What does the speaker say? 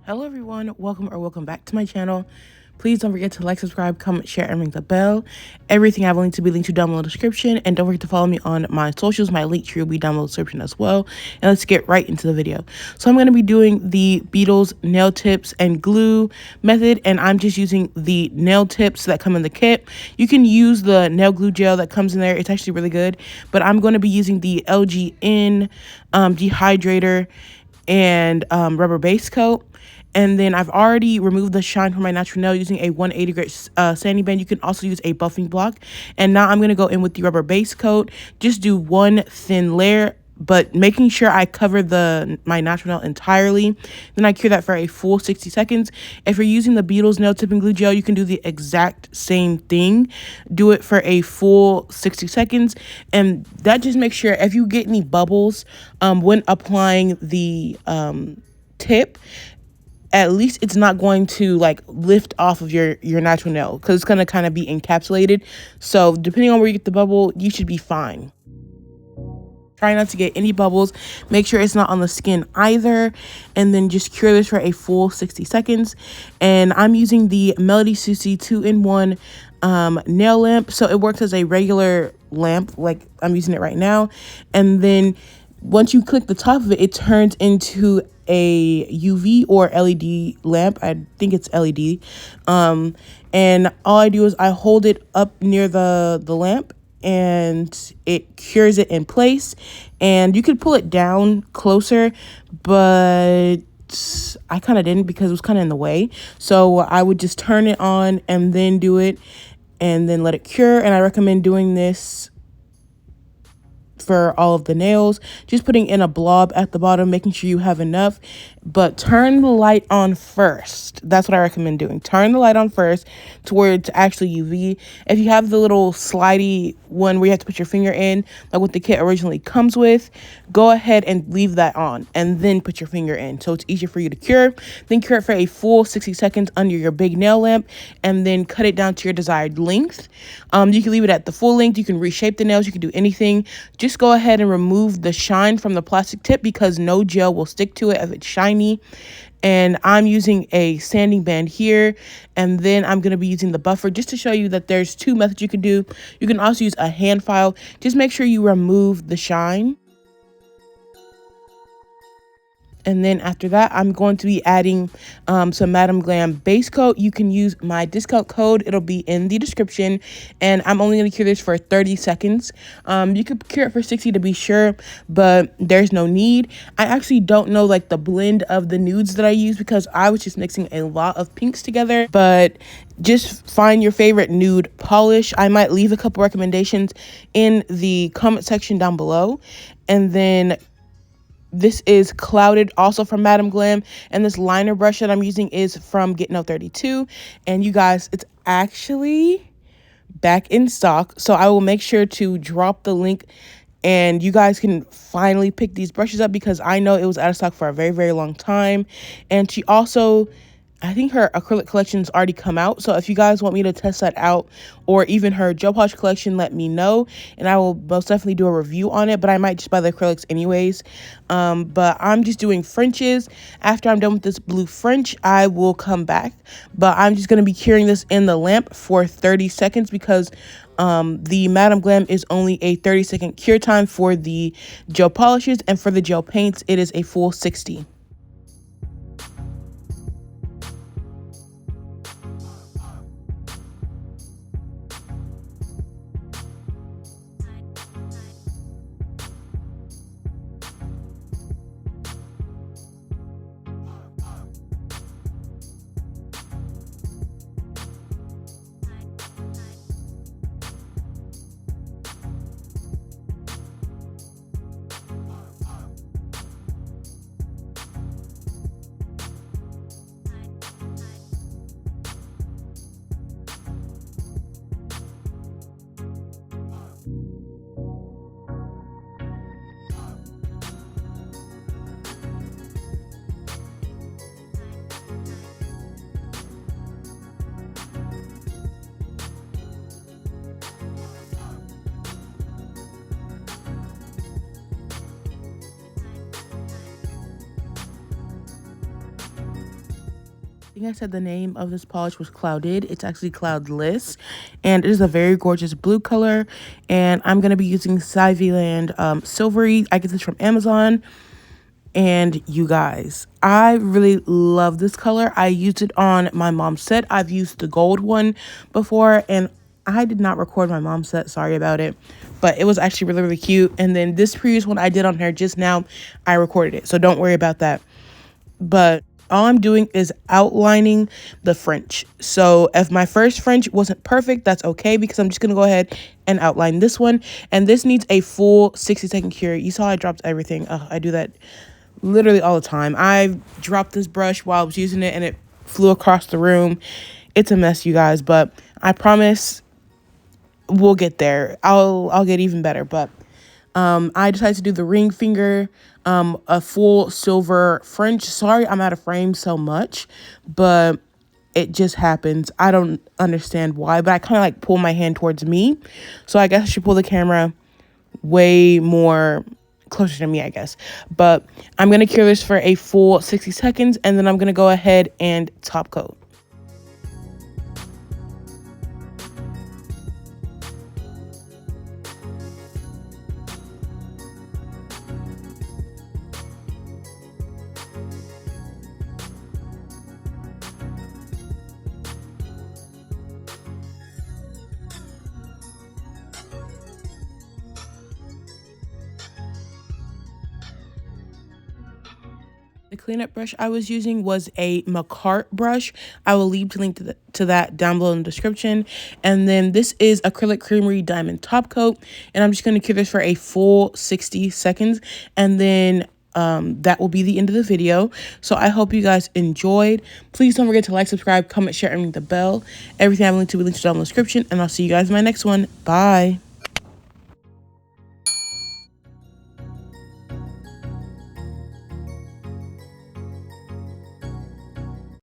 Hello everyone, welcome back to my channel. Please don't forget to like, subscribe, comment, share, and ring the bell. Everything I have linked to be linked to down below in the description. And don't forget to follow me on my socials. My link tree will be down below in the description as well. And let's get right into the video. So I'm going to be doing the Beetles nail tips and glue method. And I'm just using the nail tips that come in the kit. You can use the nail glue gel that comes in there. It's actually really good. But I'm going to be using the LGN dehydrator and rubber base coat. And then I've already removed the shine from my natural nail using a 180 grit sanding band. You can also use a buffing block. And now I'm going to go in with the rubber base coat. Just do one thin layer, but making sure I cover my natural nail entirely. Then I cure that for a full 60 seconds. If you're using the Beetles nail tip and glue gel, you can do the exact same thing. Do it for a full 60 seconds. And that just makes sure if you get any bubbles when applying the tip, at least it's not going to like lift off of your natural nail because it's going to kind of be encapsulated. So depending on where you get the bubble, you should be fine. Try not to get any bubbles. Make sure it's not on the skin either. And then just cure this for a full 60 seconds. And I'm using the Melody Susie 2-in-1 nail lamp. So it works as a regular lamp, like I'm using it right now. And then once you click the top of it, it turns into a UV or LED lamp. I think it's LED. And all I do is I hold it up near the lamp and it cures it in place. And you could pull it down closer, but I kind of didn't because it was kind of in the way. So I would just turn it on and then do it and then let it cure. And I recommend doing this for all of the nails, just putting in a blob at the bottom, making sure you have enough, but turn the light on first. That's what I recommend doing. Turn the light on first to where it's actually UV. If you have the little slidey one where you have to put your finger in, like what the kit originally comes with, go ahead and leave that on and then put your finger in so it's easier for you to cure. Then cure it for a full 60 seconds under your big nail lamp and then cut it down to your desired length. You can leave it at the full length. You can reshape the nails. You can do anything. Just go ahead and remove the shine from the plastic tip because no gel will stick to it if it's shiny. And I'm using a sanding band here, and then I'm going to be using the buffer just to show you that there's two methods you can do. You can also use a hand file. Just make sure you remove the shine. And then after that, I'm going to be adding some Madam Glam base coat. You can use my discount code. It'll be in the description. And I'm only going to cure this for 30 seconds. You could cure it for 60 to be sure, but there's no need. I actually don't know like the blend of the nudes that I use because I was just mixing a lot of pinks together. But just find your favorite nude polish. I might leave a couple recommendations in the comment section down below. And then this is Clouded, also from Madam Glam. And this liner brush that I'm using is from Get No 32. And you guys, it's actually back in stock. So I will make sure to drop the link and you guys can finally pick these brushes up because I know it was out of stock for a very, very long time. And she also, I think her acrylic collection's already come out. So if you guys want me to test that out or even her gel polish collection, let me know. And I will most definitely do a review on it. But I might just buy the acrylics anyways. But I'm just doing Frenches. After I'm done with this blue French, I will come back. But I'm just going to be curing this in the lamp for 30 seconds because the Madam Glam is only a 30-second cure time for the gel polishes. And for the gel paints, it is a full 60. I think I said the name of this polish was Clouded. It's actually Cloudless, and it is a very gorgeous blue color. And I'm going to be using Land Silvery. I get this from Amazon. And you guys, I really love this color. I used it on my mom's set. I've used the gold one before, and I did not record my mom's set. Sorry about it. But it was actually really, really cute. And then this previous one I did on her just now, I recorded it. So don't worry about that. But all I'm doing is outlining the French. So if my first French wasn't perfect, that's okay, because I'm just going to go ahead and outline this one. And this needs a full 60-second cure. You saw I dropped everything. I do that literally all the time. I dropped this brush while I was using it and it flew across the room. It's a mess, you guys, but I promise we'll get there. I'll get even better. But I decided to do the ring finger, a full silver French. Sorry I'm out of frame so much, but it just happens. I don't understand why, but I kind of like pull my hand towards me. So I guess I should pull the camera way more closer to me, I guess. But I'm going to cure this for a full 60 seconds, and then I'm going to go ahead and top coat. The cleanup brush I was using was a McCart brush. I will leave the link to that down below in the description. And then this is Acrylic Creamery Diamond Top Coat. And I'm just going to cure this for a full 60 seconds. And then that will be the end of the video. So I hope you guys enjoyed. Please don't forget to like, subscribe, comment, share, and ring the bell. Everything I'm linked to will be linked down in the description. And I'll see you guys in my next one. Bye.